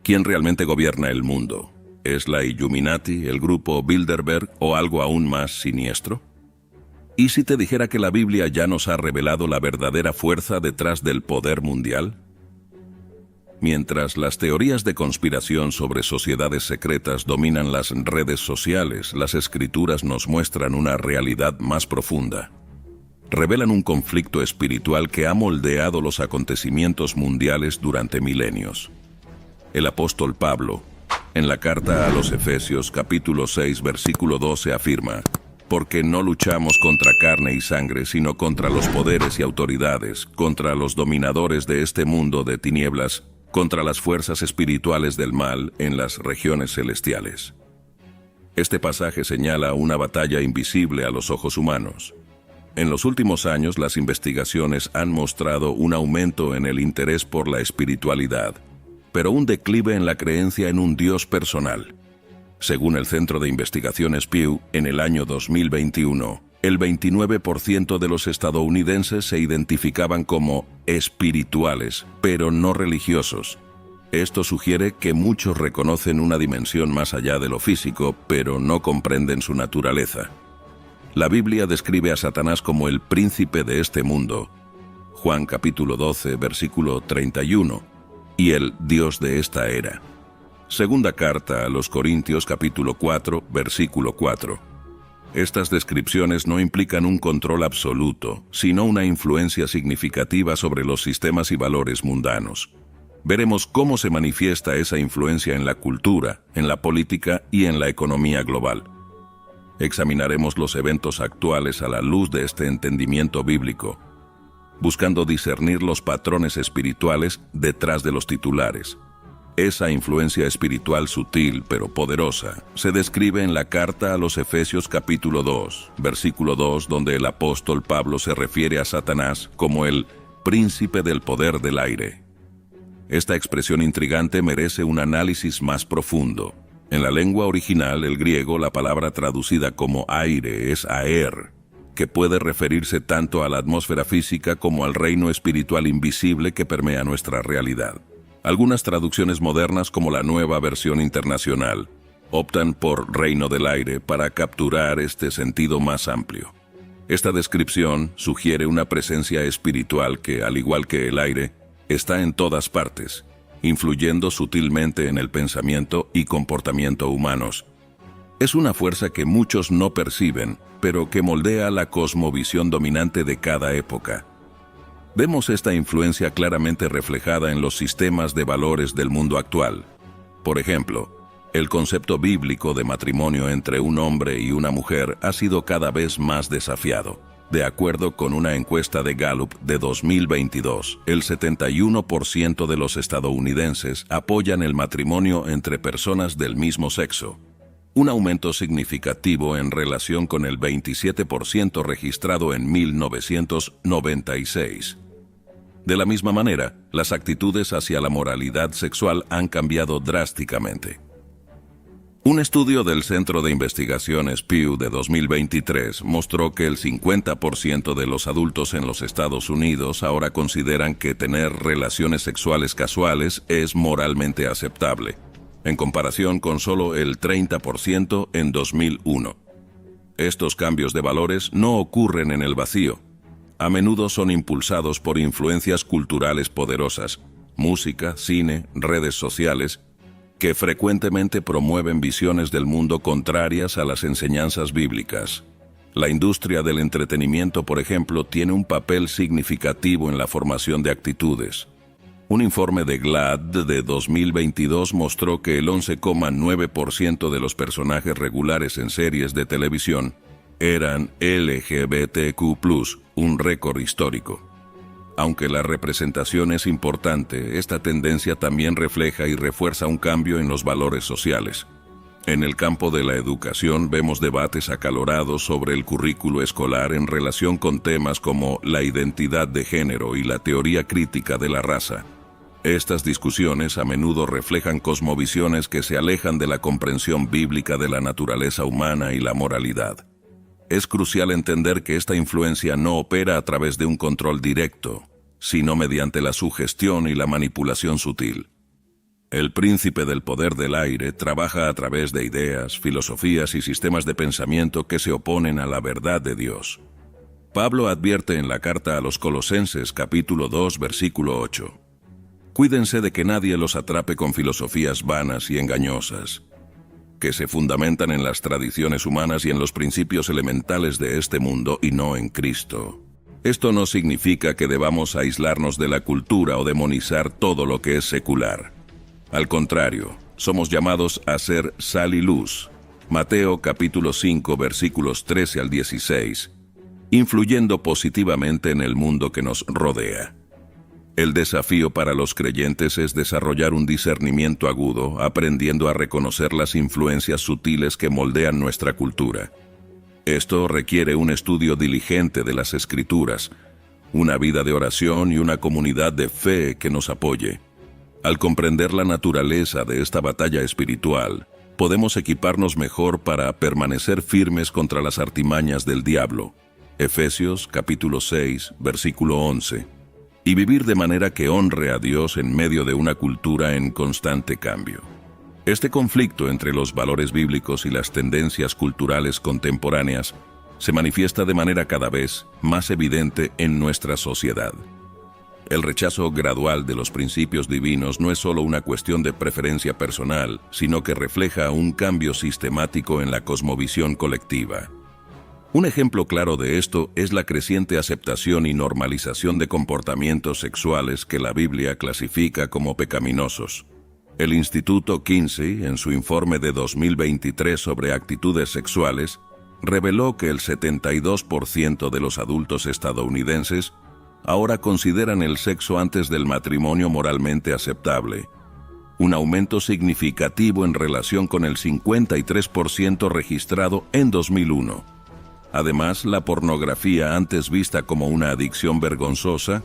¿Quién realmente gobierna el mundo? ¿Es la Illuminati, el grupo Bilderberg o algo aún más siniestro? ¿Y si te dijera que la Biblia ya nos ha revelado la verdadera fuerza detrás del poder mundial? Mientras las teorías de conspiración sobre sociedades secretas dominan las redes sociales, las escrituras nos muestran una realidad más profunda. Revelan un conflicto espiritual que ha moldeado los acontecimientos mundiales durante milenios. El apóstol Pablo, en la carta a los Efesios capítulo 6 versículo 12 afirma: porque no luchamos contra carne y sangre, sino contra los poderes y autoridades, contra los dominadores de este mundo de tinieblas, contra las fuerzas espirituales del mal en las regiones celestiales. Este pasaje señala una batalla invisible a los ojos humanos. En los últimos años, las investigaciones han mostrado un aumento en el interés por la espiritualidad, pero un declive en la creencia en un Dios personal. Según el Centro de Investigaciones Pew, en el año 2021, el 29% de los estadounidenses se identificaban como espirituales, pero no religiosos. Esto sugiere que muchos reconocen una dimensión más allá de lo físico, pero no comprenden su naturaleza. La Biblia describe a Satanás como el príncipe de este mundo, Juan capítulo 12, versículo 31, y el Dios de esta era. Segunda carta a los Corintios capítulo 4, versículo 4. Estas descripciones no implican un control absoluto, sino una influencia significativa sobre los sistemas y valores mundanos. Veremos cómo se manifiesta esa influencia en la cultura, en la política y en la economía global. Examinaremos los eventos actuales a la luz de este entendimiento bíblico, buscando discernir los patrones espirituales detrás de los titulares. Esa influencia espiritual sutil pero poderosa se describe en la carta a los Efesios capítulo 2, versículo 2, donde el apóstol Pablo se refiere a Satanás como el príncipe del poder del aire. Esta expresión intrigante merece un análisis más profundo. En la lengua original, el griego, la palabra traducida como aire es aer, que puede referirse tanto a la atmósfera física como al reino espiritual invisible que permea nuestra realidad. Algunas traducciones modernas, como la Nueva Versión Internacional, optan por reino del aire para capturar este sentido más amplio. Esta descripción sugiere una presencia espiritual que, al igual que el aire, está en todas partes, influyendo sutilmente en el pensamiento y comportamiento humanos. Es una fuerza que muchos no perciben, pero que moldea la cosmovisión dominante de cada época. Vemos esta influencia claramente reflejada en los sistemas de valores del mundo actual. Por ejemplo, el concepto bíblico de matrimonio entre un hombre y una mujer ha sido cada vez más desafiado. De acuerdo con una encuesta de Gallup de 2022, el 71% de los estadounidenses apoyan el matrimonio entre personas del mismo sexo, un aumento significativo en relación con el 27% registrado en 1996. De la misma manera, las actitudes hacia la moralidad sexual han cambiado drásticamente. Un estudio del Centro de Investigaciones Pew de 2023 mostró que el 50% de los adultos en los Estados Unidos ahora consideran que tener relaciones sexuales casuales es moralmente aceptable, en comparación con solo el 30% en 2001. Estos cambios de valores no ocurren en el vacío. A menudo son impulsados por influencias culturales poderosas, música, cine, redes sociales, que frecuentemente promueven visiones del mundo contrarias a las enseñanzas bíblicas. La industria del entretenimiento, por ejemplo, tiene un papel significativo en la formación de actitudes. Un informe de GLAAD de 2022 mostró que el 11,9% de los personajes regulares en series de televisión eran LGBTQ+, un récord histórico. Aunque la representación es importante, esta tendencia también refleja y refuerza un cambio en los valores sociales. En el campo de la educación vemos debates acalorados sobre el currículo escolar en relación con temas como la identidad de género y la teoría crítica de la raza. Estas discusiones a menudo reflejan cosmovisiones que se alejan de la comprensión bíblica de la naturaleza humana y la moralidad. Es crucial entender que esta influencia no opera a través de un control directo, sino mediante la sugestión y la manipulación sutil. El príncipe del poder del aire trabaja a través de ideas, filosofías y sistemas de pensamiento que se oponen a la verdad de Dios. Pablo advierte en la carta a los Colosenses capítulo 2 versículo 8. Cuídense de que nadie los atrape con filosofías vanas y engañosas, que se fundamentan en las tradiciones humanas y en los principios elementales de este mundo y no en Cristo. Esto no significa que debamos aislarnos de la cultura o demonizar todo lo que es secular. Al contrario, somos llamados a ser sal y luz. Mateo capítulo 5 versículos 13 al 16, influyendo positivamente en el mundo que nos rodea. El desafío para los creyentes es desarrollar un discernimiento agudo, aprendiendo a reconocer las influencias sutiles que moldean nuestra cultura. Esto requiere un estudio diligente de las Escrituras, una vida de oración y una comunidad de fe que nos apoye. Al comprender la naturaleza de esta batalla espiritual, podemos equiparnos mejor para permanecer firmes contra las artimañas del diablo. Efesios capítulo 6, versículo 11. Y vivir de manera que honre a Dios en medio de una cultura en constante cambio. Este conflicto entre los valores bíblicos y las tendencias culturales contemporáneas se manifiesta de manera cada vez más evidente en nuestra sociedad. El rechazo gradual de los principios divinos no es solo una cuestión de preferencia personal, sino que refleja un cambio sistemático en la cosmovisión colectiva. Un ejemplo claro de esto es la creciente aceptación y normalización de comportamientos sexuales que la Biblia clasifica como pecaminosos. El Instituto Kinsey, en su informe de 2023 sobre actitudes sexuales, reveló que el 72% de los adultos estadounidenses ahora consideran el sexo antes del matrimonio moralmente aceptable, un aumento significativo en relación con el 53% registrado en 2001. Además, la pornografía, antes vista como una adicción vergonzosa,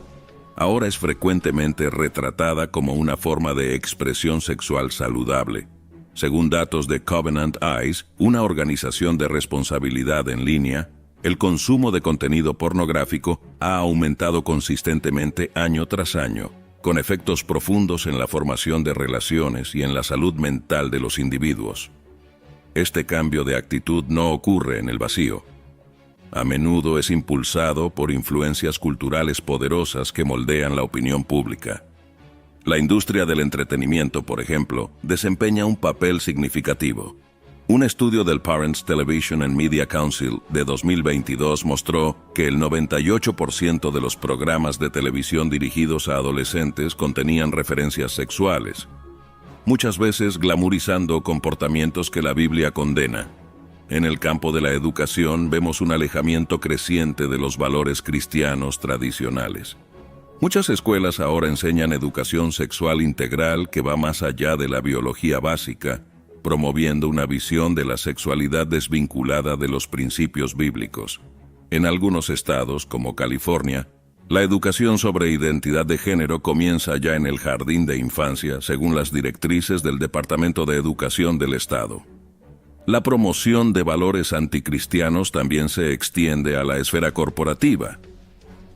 ahora es frecuentemente retratada como una forma de expresión sexual saludable. Según datos de Covenant Eyes, una organización de responsabilidad en línea, el consumo de contenido pornográfico ha aumentado consistentemente año tras año, con efectos profundos en la formación de relaciones y en la salud mental de los individuos. Este cambio de actitud no ocurre en el vacío. A menudo es impulsado por influencias culturales poderosas que moldean la opinión pública. La industria del entretenimiento, por ejemplo, desempeña un papel significativo. Un estudio del Parents Television and Media Council de 2022 mostró que el 98% de los programas de televisión dirigidos a adolescentes contenían referencias sexuales, muchas veces glamorizando comportamientos que la Biblia condena. En el campo de la educación vemos un alejamiento creciente de los valores cristianos tradicionales. Muchas escuelas ahora enseñan educación sexual integral que va más allá de la biología básica, promoviendo una visión de la sexualidad desvinculada de los principios bíblicos. En algunos estados, como California, la educación sobre identidad de género comienza ya en el jardín de infancia, según las directrices del Departamento de Educación del Estado. La promoción de valores anticristianos también se extiende a la esfera corporativa.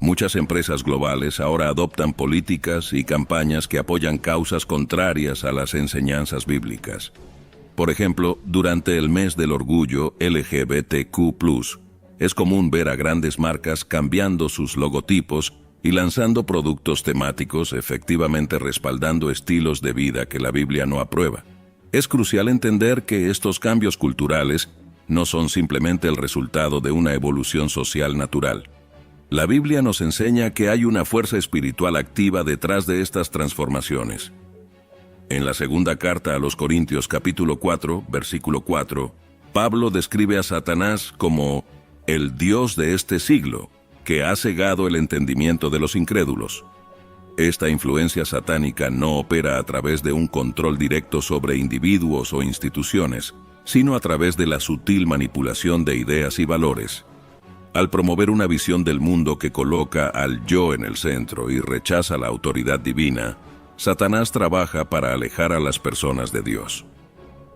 Muchas empresas globales ahora adoptan políticas y campañas que apoyan causas contrarias a las enseñanzas bíblicas. Por ejemplo, durante el mes del orgullo LGBTQ+, es común ver a grandes marcas cambiando sus logotipos y lanzando productos temáticos efectivamente respaldando estilos de vida que la Biblia no aprueba. Es crucial entender que estos cambios culturales no son simplemente el resultado de una evolución social natural. La Biblia nos enseña que hay una fuerza espiritual activa detrás de estas transformaciones. En la segunda carta a los Corintios capítulo 4, versículo 4, Pablo describe a Satanás como el Dios de este siglo, que ha cegado el entendimiento de los incrédulos. Esta influencia satánica no opera a través de un control directo sobre individuos o instituciones, sino a través de la sutil manipulación de ideas y valores. Al promover una visión del mundo que coloca al yo en el centro y rechaza la autoridad divina, Satanás trabaja para alejar a las personas de Dios.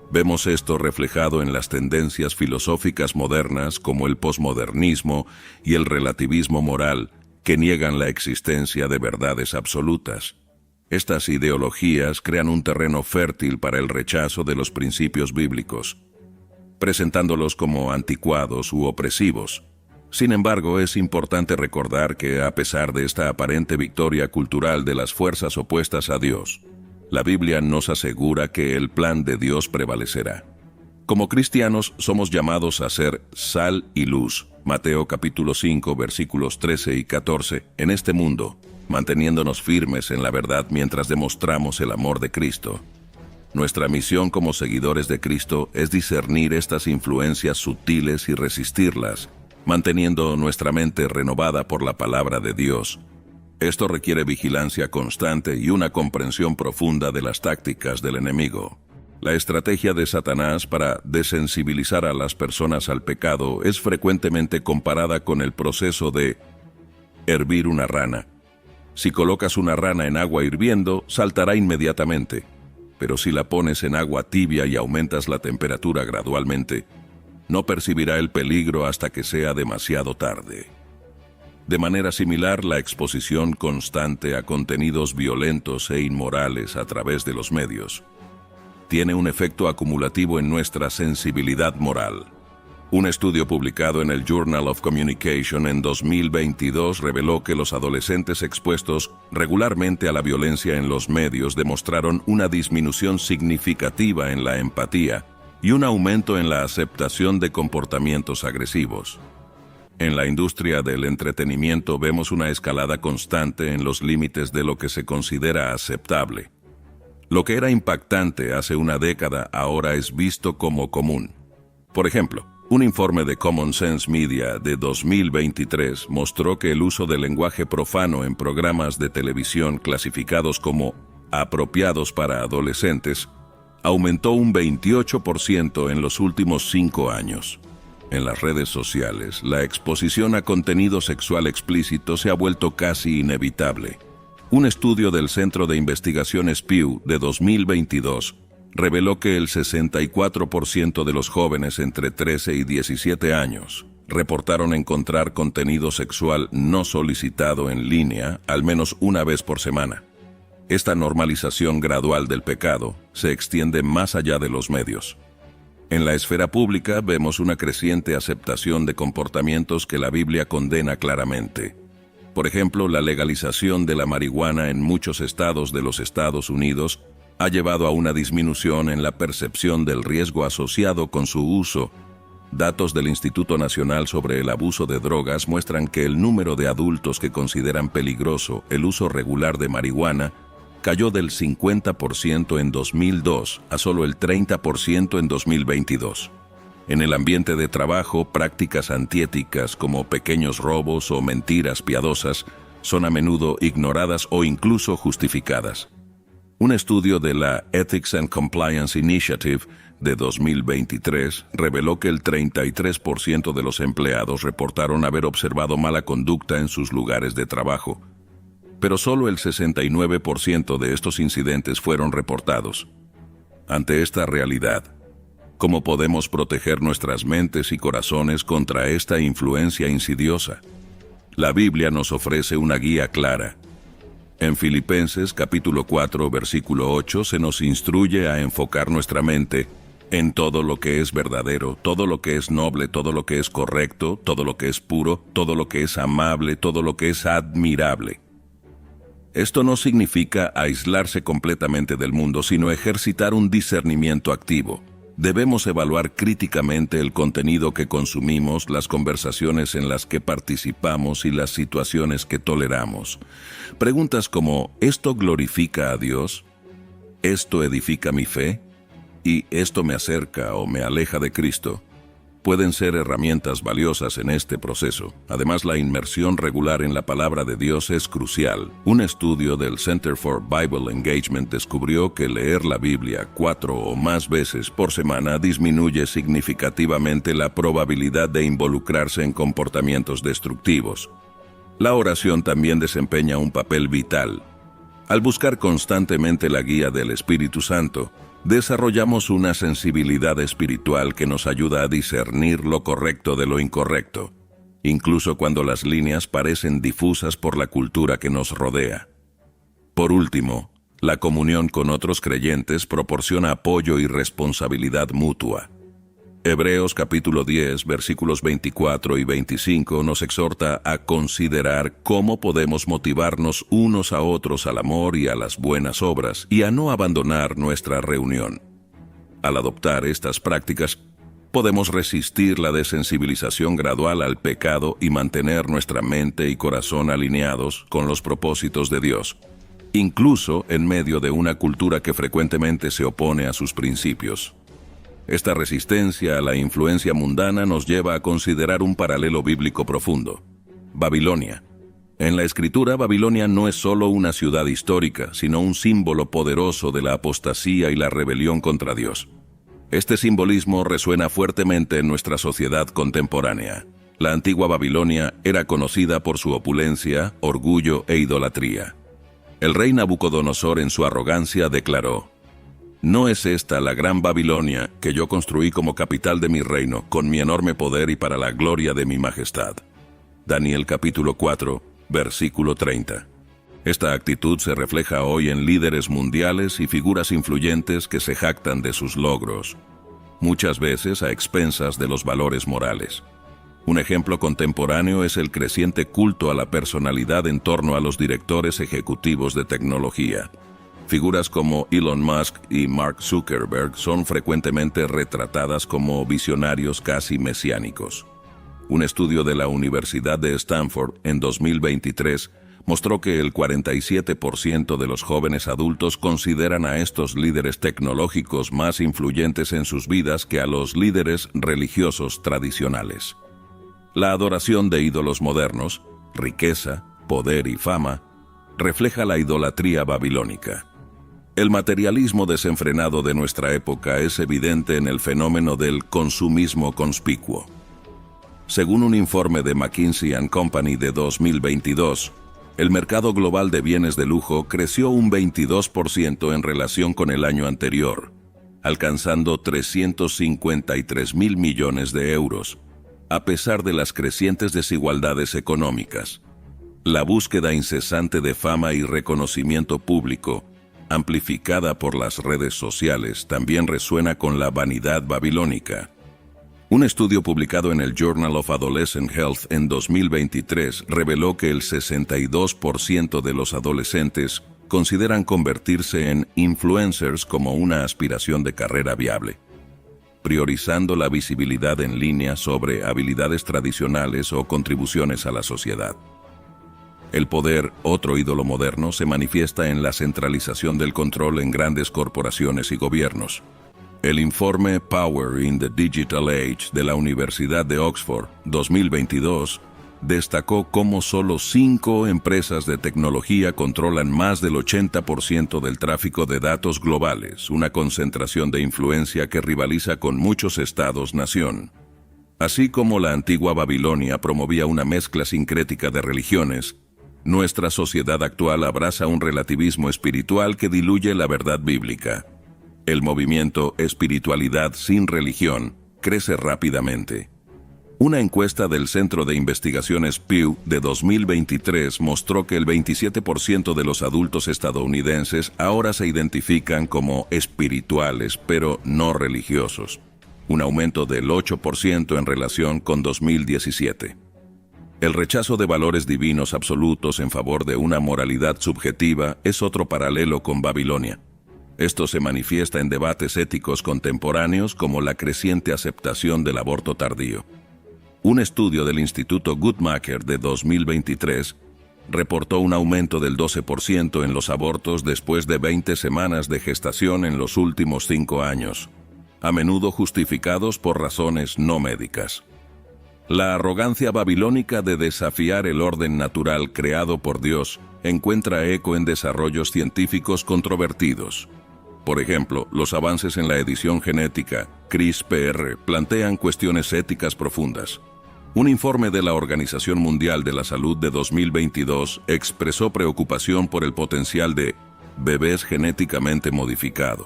Vemos esto reflejado en las tendencias filosóficas modernas como el posmodernismo y el relativismo moral, que niegan la existencia de verdades absolutas. Estas ideologías crean un terreno fértil para el rechazo de los principios bíblicos, presentándolos como anticuados u opresivos. Sin embargo, es importante recordar que, a pesar de esta aparente victoria cultural de las fuerzas opuestas a Dios, la Biblia nos asegura que el plan de Dios prevalecerá. Como cristianos, somos llamados a ser sal y luz. Mateo capítulo 5, versículos 13 y 14, en este mundo, manteniéndonos firmes en la verdad mientras demostramos el amor de Cristo. Nuestra misión como seguidores de Cristo es discernir estas influencias sutiles y resistirlas, manteniendo nuestra mente renovada por la palabra de Dios. Esto requiere vigilancia constante y una comprensión profunda de las tácticas del enemigo. La estrategia de Satanás para desensibilizar a las personas al pecado es frecuentemente comparada con el proceso de hervir una rana. Si colocas una rana en agua hirviendo, saltará inmediatamente. Pero si la pones en agua tibia y aumentas la temperatura gradualmente, no percibirá el peligro hasta que sea demasiado tarde. De manera similar, la exposición constante a contenidos violentos e inmorales a través de los medios tiene un efecto acumulativo en nuestra sensibilidad moral. Un estudio publicado en el Journal of Communication en 2022 reveló que los adolescentes expuestos regularmente a la violencia en los medios demostraron una disminución significativa en la empatía y un aumento en la aceptación de comportamientos agresivos. En la industria del entretenimiento vemos una escalada constante en los límites de lo que se considera aceptable. Lo que era impactante hace una década ahora es visto como común. Por ejemplo, un informe de Common Sense Media de 2023 mostró que el uso del lenguaje profano en programas de televisión clasificados como apropiados para adolescentes aumentó un 28% en los últimos 5 años. En las redes sociales, la exposición a contenido sexual explícito se ha vuelto casi inevitable. Un estudio del Centro de Investigaciones Pew de 2022 reveló que el 64% de los jóvenes entre 13 y 17 años reportaron encontrar contenido sexual no solicitado en línea al menos una vez por semana. Esta normalización gradual del pecado se extiende más allá de los medios. En la esfera pública vemos una creciente aceptación de comportamientos que la Biblia condena claramente. Por ejemplo, la legalización de la marihuana en muchos estados de los Estados Unidos ha llevado a una disminución en la percepción del riesgo asociado con su uso. Datos del Instituto Nacional sobre el Abuso de Drogas muestran que el número de adultos que consideran peligroso el uso regular de marihuana cayó del 50% en 2002 a solo el 30% en 2022. En el ambiente de trabajo, prácticas antiéticas como pequeños robos o mentiras piadosas son a menudo ignoradas o incluso justificadas. Un estudio de la Ethics and Compliance Initiative de 2023 reveló que el 33% de los empleados reportaron haber observado mala conducta en sus lugares de trabajo, pero solo el 69% de estos incidentes fueron reportados. Ante esta realidad, ¿cómo podemos proteger nuestras mentes y corazones contra esta influencia insidiosa? La Biblia nos ofrece una guía clara. En Filipenses capítulo 4, versículo 8 se nos instruye a enfocar nuestra mente en todo lo que es verdadero, todo lo que es noble, todo lo que es correcto, todo lo que es puro, todo lo que es amable, todo lo que es admirable. Esto no significa aislarse completamente del mundo, sino ejercitar un discernimiento activo. Debemos evaluar críticamente el contenido que consumimos, las conversaciones en las que participamos y las situaciones que toleramos. Preguntas como, ¿esto glorifica a Dios? ¿Esto edifica mi fe? ¿Y esto me acerca o me aleja de Cristo? Pueden ser herramientas valiosas en este proceso. Además, la inmersión regular en la palabra de Dios es crucial. Un estudio del Center for Bible Engagement descubrió que leer la Biblia 4 o más veces por semana disminuye significativamente la probabilidad de involucrarse en comportamientos destructivos. La oración también desempeña un papel vital. Al buscar constantemente la guía del Espíritu Santo, desarrollamos una sensibilidad espiritual que nos ayuda a discernir lo correcto de lo incorrecto, incluso cuando las líneas parecen difusas por la cultura que nos rodea. Por último, La comunión con otros creyentes proporciona apoyo y responsabilidad mutua. Hebreos capítulo 10, versículos 24 y 25 nos exhorta a considerar cómo podemos motivarnos unos a otros al amor y a las buenas obras, y a no abandonar nuestra reunión. Al adoptar estas prácticas, podemos resistir la desensibilización gradual al pecado y mantener nuestra mente y corazón alineados con los propósitos de Dios, incluso en medio de una cultura que frecuentemente se opone a sus principios. Esta resistencia a la influencia mundana nos lleva a considerar un paralelo bíblico profundo. Babilonia. En la Escritura, Babilonia no es solo una ciudad histórica, sino un símbolo poderoso de la apostasía y la rebelión contra Dios. Este simbolismo resuena fuertemente en nuestra sociedad contemporánea. La antigua Babilonia era conocida por su opulencia, orgullo e idolatría. El rey Nabucodonosor, en su arrogancia, declaró: «¿No es esta la gran Babilonia que yo construí como capital de mi reino, con mi enorme poder y para la gloria de mi majestad?» Daniel capítulo 4, versículo 30. Esta actitud se refleja hoy en líderes mundiales y figuras influyentes que se jactan de sus logros, muchas veces a expensas de los valores morales. Un ejemplo contemporáneo es el creciente culto a la personalidad en torno a los directores ejecutivos de tecnología. Figuras como Elon Musk y Mark Zuckerberg son frecuentemente retratadas como visionarios casi mesiánicos. Un estudio de la Universidad de Stanford en 2023 mostró que el 47% de los jóvenes adultos consideran a estos líderes tecnológicos más influyentes en sus vidas que a los líderes religiosos tradicionales. La adoración de ídolos modernos, riqueza, poder y fama, refleja la idolatría babilónica. El materialismo desenfrenado de nuestra época es evidente en el fenómeno del consumismo conspicuo. Según un informe de McKinsey & Company de 2022, el mercado global de bienes de lujo creció un 22% en relación con el año anterior, alcanzando 353.000 millones de euros, a pesar de las crecientes desigualdades económicas. La búsqueda incesante de fama y reconocimiento público, amplificada por las redes sociales, también resuena con la vanidad babilónica. Un estudio publicado en el Journal of Adolescent Health en 2023 reveló que el 62% de los adolescentes consideran convertirse en influencers como una aspiración de carrera viable, priorizando la visibilidad en línea sobre habilidades tradicionales o contribuciones a la sociedad. El poder, otro ídolo moderno, se manifiesta en la centralización del control en grandes corporaciones y gobiernos. El informe Power in the Digital Age de la Universidad de Oxford, 2022, destacó cómo solo 5 empresas de tecnología controlan más del 80% del tráfico de datos globales, una concentración de influencia que rivaliza con muchos estados-nación. Así como la antigua Babilonia promovía una mezcla sincrética de religiones, nuestra sociedad actual abraza un relativismo espiritual que diluye la verdad bíblica. El movimiento espiritualidad sin religión crece rápidamente. Una encuesta del Centro de Investigaciones Pew de 2023 mostró que el 27% de los adultos estadounidenses ahora se identifican como espirituales, pero no religiosos, un aumento del 8% en relación con 2017. El rechazo de valores divinos absolutos en favor de una moralidad subjetiva es otro paralelo con Babilonia. Esto se manifiesta en debates éticos contemporáneos como la creciente aceptación del aborto tardío. Un estudio del Instituto Guttmacher de 2023 reportó un aumento del 12% en los abortos después de 20 semanas de gestación en los últimos 5 años, a menudo justificados por razones no médicas. La arrogancia babilónica de desafiar el orden natural creado por Dios encuentra eco en desarrollos científicos controvertidos. Por ejemplo, los avances en la edición genética, CRISPR, plantean cuestiones éticas profundas. Un informe de la Organización Mundial de la Salud de 2022 expresó preocupación por el potencial de bebés genéticamente modificados,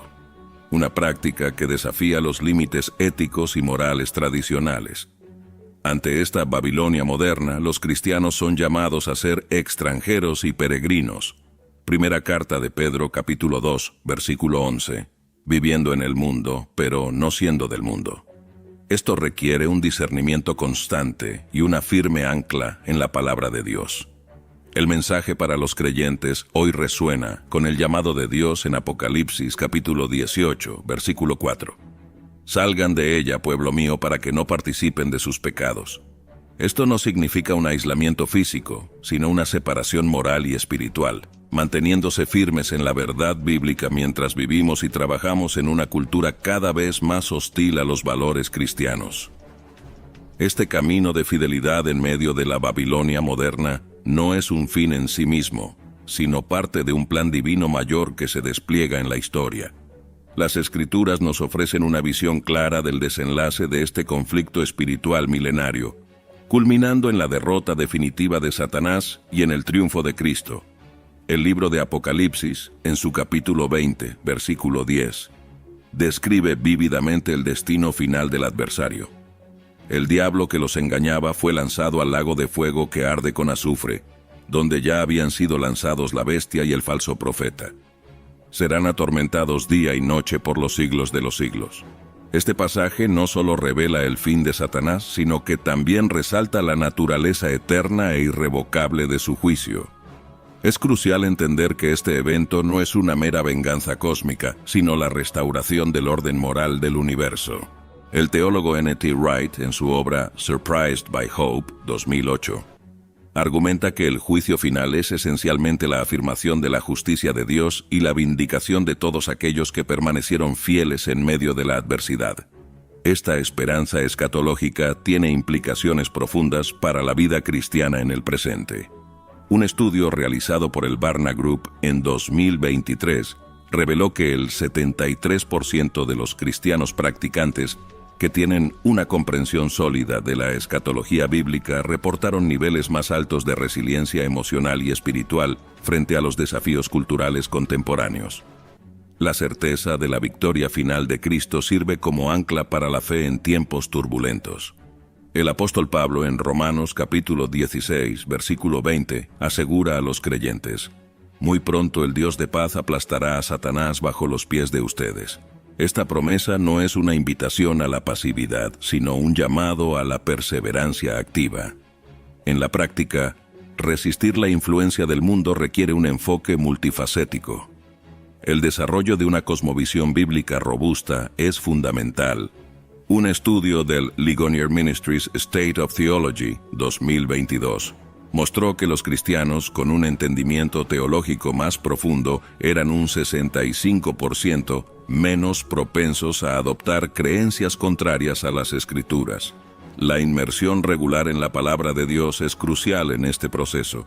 una práctica que desafía los límites éticos y morales tradicionales. Ante esta Babilonia moderna, los cristianos son llamados a ser extranjeros y peregrinos, Primera carta de Pedro, capítulo 2, versículo 11. Viviendo en el mundo, pero no siendo del mundo. Esto requiere un discernimiento constante y una firme ancla en la palabra de Dios. El mensaje para los creyentes hoy resuena con el llamado de Dios en Apocalipsis capítulo 18, versículo 4. Salgan de ella, pueblo mío, para que no participen de sus pecados. Esto no significa un aislamiento físico, sino una separación moral y espiritual, manteniéndose firmes en la verdad bíblica mientras vivimos y trabajamos en una cultura cada vez más hostil a los valores cristianos. Este camino de fidelidad en medio de la Babilonia moderna no es un fin en sí mismo, sino parte de un plan divino mayor que se despliega en la historia. Las Escrituras nos ofrecen una visión clara del desenlace de este conflicto espiritual milenario, culminando en la derrota definitiva de Satanás y en el triunfo de Cristo. El libro de Apocalipsis, en su capítulo 20, versículo 10, describe vívidamente el destino final del adversario. El diablo que los engañaba fue lanzado al lago de fuego que arde con azufre, donde ya habían sido lanzados la bestia y el falso profeta. Serán atormentados día y noche por los siglos de los siglos. Este pasaje no solo revela el fin de Satanás, sino que también resalta la naturaleza eterna e irrevocable de su juicio. Es crucial entender que este evento no es una mera venganza cósmica, sino la restauración del orden moral del universo. El teólogo N.T. Wright, en su obra Surprised by Hope, 2008, argumenta que el juicio final es esencialmente la afirmación de la justicia de Dios y la vindicación de todos aquellos que permanecieron fieles en medio de la adversidad. Esta esperanza escatológica tiene implicaciones profundas para la vida cristiana en el presente. Un estudio realizado por el Barna Group en 2023 reveló que el 73% de los cristianos practicantes que tienen una comprensión sólida de la escatología bíblica reportaron niveles más altos de resiliencia emocional y espiritual frente a los desafíos culturales contemporáneos. La certeza de la victoria final de Cristo sirve como ancla para la fe en tiempos turbulentos. El apóstol Pablo en Romanos capítulo 16, versículo 20, asegura a los creyentes: «Muy pronto el Dios de paz aplastará a Satanás bajo los pies de ustedes». Esta promesa no es una invitación a la pasividad, sino un llamado a la perseverancia activa. En la práctica, resistir la influencia del mundo requiere un enfoque multifacético. El desarrollo de una cosmovisión bíblica robusta es fundamental. Un estudio del Ligonier Ministries State of Theology 2022 mostró que los cristianos con un entendimiento teológico más profundo eran un 65% menos propensos a adoptar creencias contrarias a las Escrituras. La inmersión regular en la palabra de Dios es crucial en este proceso.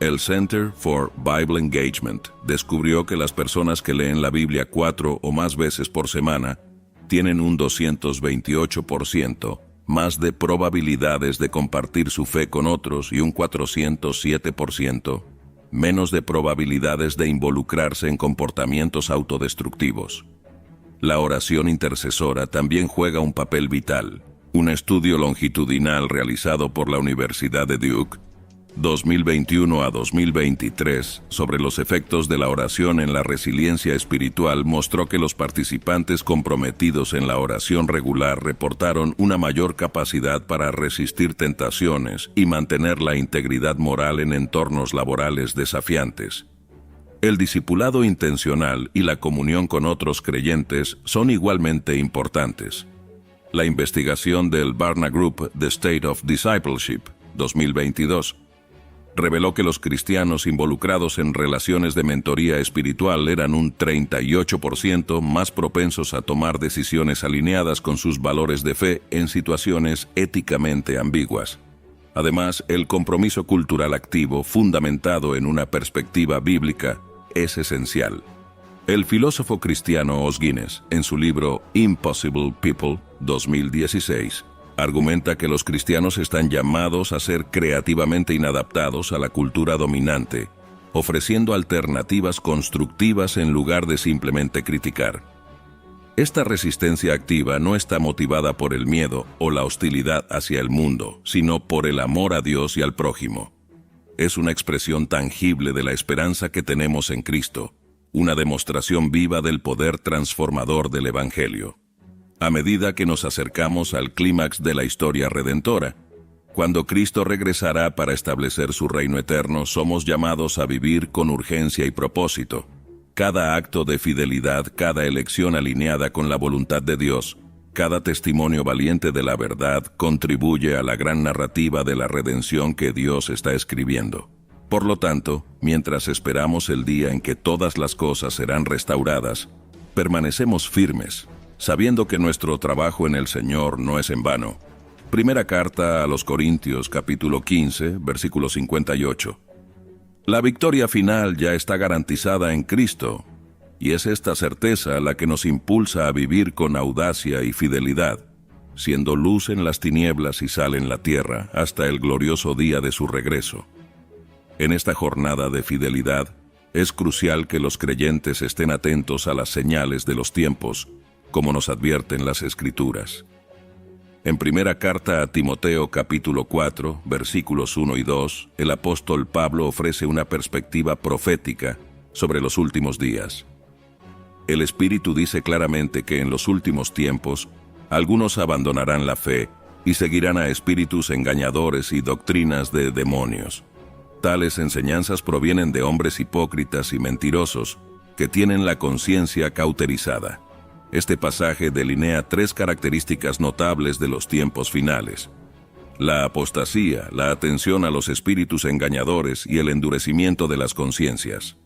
El Center for Bible Engagement descubrió que las personas que leen la Biblia 4 o más veces por semana tienen un 228% más de probabilidades de compartir su fe con otros y un 407% menos de probabilidades de involucrarse en comportamientos autodestructivos. La oración intercesora también juega un papel vital. Un estudio longitudinal realizado por la Universidad de Duke, 2021 a 2023, sobre los efectos de la oración en la resiliencia espiritual mostró que los participantes comprometidos en la oración regular reportaron una mayor capacidad para resistir tentaciones y mantener la integridad moral en entornos laborales desafiantes. El discipulado intencional y la comunión con otros creyentes son igualmente importantes. La investigación del Barna Group The State of Discipleship, 2022, reveló que los cristianos involucrados en relaciones de mentoría espiritual eran un 38% más propensos a tomar decisiones alineadas con sus valores de fe en situaciones éticamente ambiguas. Además, el compromiso cultural activo, fundamentado en una perspectiva bíblica, es esencial. El filósofo cristiano Os Guinness, en su libro Impossible People, 2016, argumenta que los cristianos están llamados a ser creativamente inadaptados a la cultura dominante, ofreciendo alternativas constructivas en lugar de simplemente criticar. Esta resistencia activa no está motivada por el miedo o la hostilidad hacia el mundo, sino por el amor a Dios y al prójimo. es una expresión tangible de la esperanza que tenemos en Cristo, una demostración viva del poder transformador del Evangelio. A medida que nos acercamos al clímax de la historia redentora, cuando Cristo regresará para establecer su reino eterno, somos llamados a vivir con urgencia y propósito. Cada acto de fidelidad, cada elección alineada con la voluntad de Dios, cada testimonio valiente de la verdad contribuye a la gran narrativa de la redención que Dios está escribiendo. Por lo tanto, mientras esperamos el día en que todas las cosas serán restauradas, permanecemos firmes, sabiendo que nuestro trabajo en el Señor no es en vano. Primera carta a los Corintios, capítulo 15, versículo 58. La victoria final ya está garantizada en Cristo, y es esta certeza la que nos impulsa a vivir con audacia y fidelidad, siendo luz en las tinieblas y sal en la tierra, hasta el glorioso día de su regreso. En esta jornada de fidelidad, es crucial que los creyentes estén atentos a las señales de los tiempos, como nos advierten las Escrituras. En primera carta a Timoteo capítulo 4, versículos 1 y 2, el apóstol Pablo ofrece una perspectiva profética sobre los últimos días. El Espíritu dice claramente que en los últimos tiempos, algunos abandonarán la fe y seguirán a espíritus engañadores y doctrinas de demonios. Tales enseñanzas provienen de hombres hipócritas y mentirosos que tienen la conciencia cauterizada. Este pasaje delinea tres características notables de los tiempos finales: la apostasía, la atención a los espíritus engañadores y el endurecimiento de las conciencias.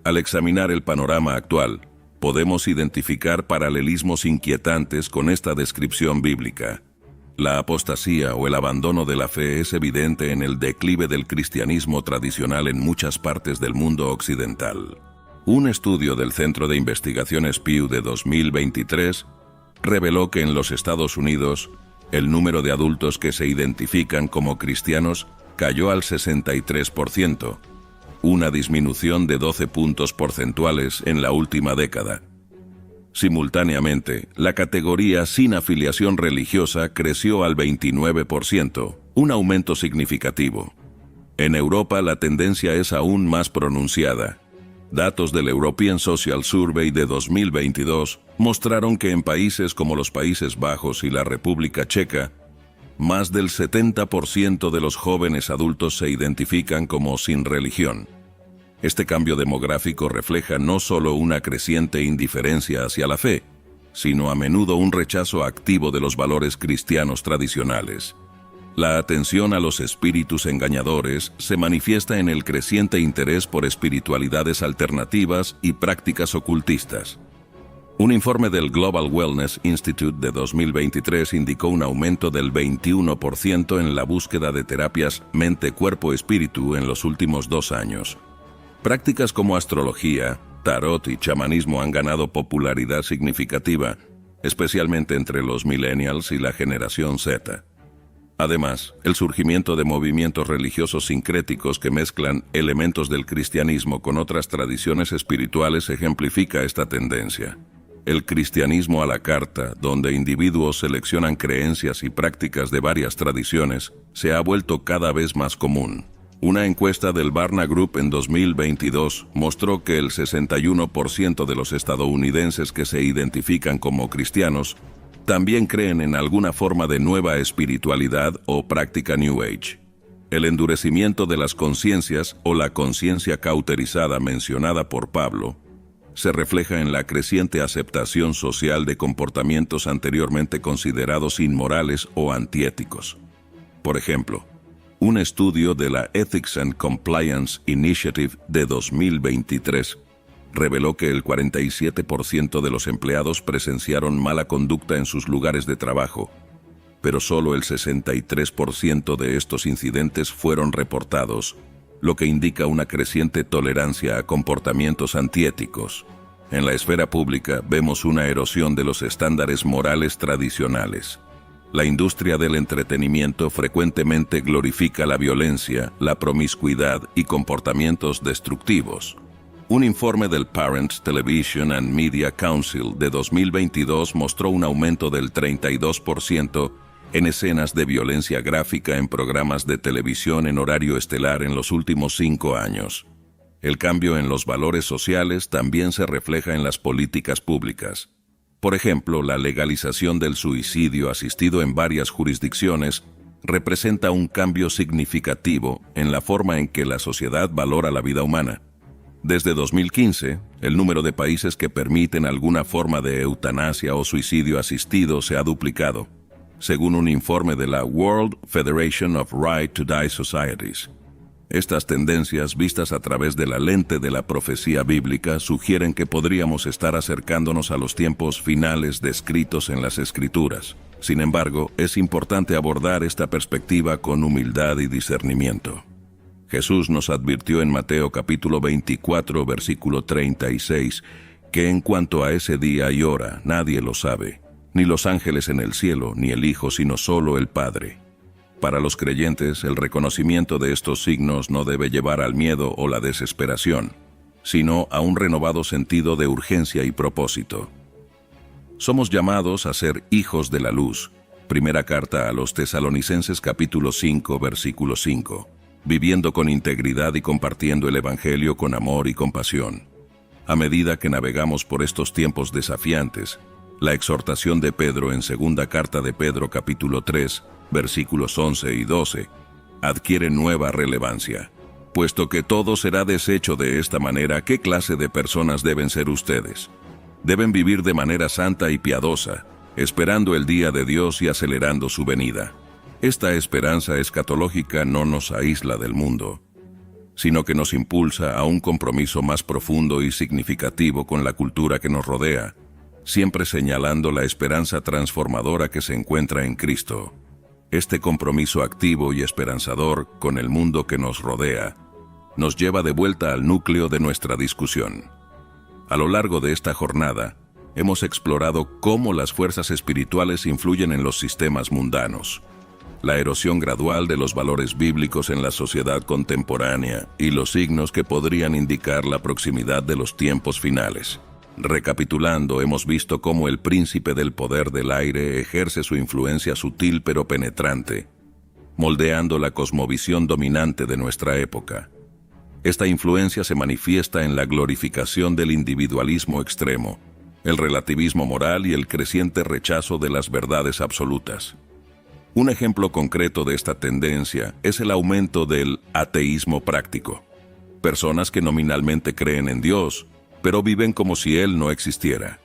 Al examinar el panorama actual, podemos identificar paralelismos inquietantes con esta descripción bíblica. La apostasía o el abandono de la fe es evidente en el declive del cristianismo tradicional en muchas partes del mundo occidental. Un estudio del Centro de Investigaciones Pew de 2023 reveló que en los Estados Unidos, el número de adultos que se identifican como cristianos cayó al 63%, una disminución de 12 puntos porcentuales en la última década. Simultáneamente, la categoría sin afiliación religiosa creció al 29%, un aumento significativo. En Europa la tendencia es aún más pronunciada. Datos del European Social Survey de 2022 mostraron que en países como los Países Bajos y la República Checa, más del 70% de los jóvenes adultos se identifican como sin religión. Este cambio demográfico refleja no solo una creciente indiferencia hacia la fe, sino a menudo un rechazo activo de los valores cristianos tradicionales. La atención a los espíritus engañadores se manifiesta en el creciente interés por espiritualidades alternativas y prácticas ocultistas. Un informe del Global Wellness Institute de 2023 indicó un aumento del 21% en la búsqueda de terapias mente-cuerpo-espíritu en los últimos 2 años. Prácticas como astrología, tarot y chamanismo han ganado popularidad significativa, especialmente entre los millennials y la generación Z. Además, el surgimiento de movimientos religiosos sincréticos que mezclan elementos del cristianismo con otras tradiciones espirituales ejemplifica esta tendencia. El cristianismo a la carta, donde individuos seleccionan creencias y prácticas de varias tradiciones, se ha vuelto cada vez más común. Una encuesta del Barna Group en 2022 mostró que el 61% de los estadounidenses que se identifican como cristianos también creen en alguna forma de nueva espiritualidad o práctica New Age. El endurecimiento de las conciencias o la conciencia cauterizada mencionada por Pablo se refleja en la creciente aceptación social de comportamientos anteriormente considerados inmorales o antiéticos. Por ejemplo, un estudio de la Ethics and Compliance Initiative de 2023 reveló que el 47% de los empleados presenciaron mala conducta en sus lugares de trabajo, pero solo el 63% de estos incidentes fueron reportados, lo que indica una creciente tolerancia a comportamientos antiéticos. En la esfera pública vemos una erosión de los estándares morales tradicionales. La industria del entretenimiento frecuentemente glorifica la violencia, la promiscuidad y comportamientos destructivos. Un informe del Parents Television and Media Council de 2022 mostró un aumento del 32% en escenas de violencia gráfica en programas de televisión en horario estelar en los últimos 5 años. El cambio en los valores sociales también se refleja en las políticas públicas. Por ejemplo, la legalización del suicidio asistido en varias jurisdicciones representa un cambio significativo en la forma en que la sociedad valora la vida humana. Desde 2015, el número de países que permiten alguna forma de eutanasia o suicidio asistido se ha duplicado, según un informe de la World Federation of Right to Die Societies. Estas tendencias, vistas a través de la lente de la profecía bíblica, sugieren que podríamos estar acercándonos a los tiempos finales descritos en las Escrituras. Sin embargo, es importante abordar esta perspectiva con humildad y discernimiento. Jesús nos advirtió en Mateo capítulo 24, versículo 36, que en cuanto a ese día y hora nadie lo sabe, ni los ángeles en el cielo, ni el Hijo, sino solo el Padre. Para los creyentes, el reconocimiento de estos signos no debe llevar al miedo o la desesperación, sino a un renovado sentido de urgencia y propósito. Somos llamados a ser hijos de la luz. Primera carta a los Tesalonicenses capítulo 5, versículo 5. Viviendo con integridad y compartiendo el Evangelio con amor y compasión. A medida que navegamos por estos tiempos desafiantes, la exhortación de Pedro en segunda carta de Pedro capítulo 3, versículos 11 y 12, adquiere nueva relevancia. Puesto que todo será deshecho de esta manera, ¿qué clase de personas deben ser ustedes? Deben vivir de manera santa y piadosa, esperando el día de Dios y acelerando su venida. Esta esperanza escatológica no nos aísla del mundo, sino que nos impulsa a un compromiso más profundo y significativo con la cultura que nos rodea, siempre señalando la esperanza transformadora que se encuentra en Cristo. Este compromiso activo y esperanzador con el mundo que nos rodea nos lleva de vuelta al núcleo de nuestra discusión. A lo largo de esta jornada, hemos explorado cómo las fuerzas espirituales influyen en los sistemas mundanos, la erosión gradual de los valores bíblicos en la sociedad contemporánea y los signos que podrían indicar la proximidad de los tiempos finales. Recapitulando, hemos visto cómo el príncipe del poder del aire ejerce su influencia sutil pero penetrante, moldeando la cosmovisión dominante de nuestra época. Esta influencia se manifiesta en la glorificación del individualismo extremo, el relativismo moral y el creciente rechazo de las verdades absolutas. Un ejemplo concreto de esta tendencia es el aumento del ateísmo práctico. Personas que nominalmente creen en Dios, pero viven como si Él no existiera.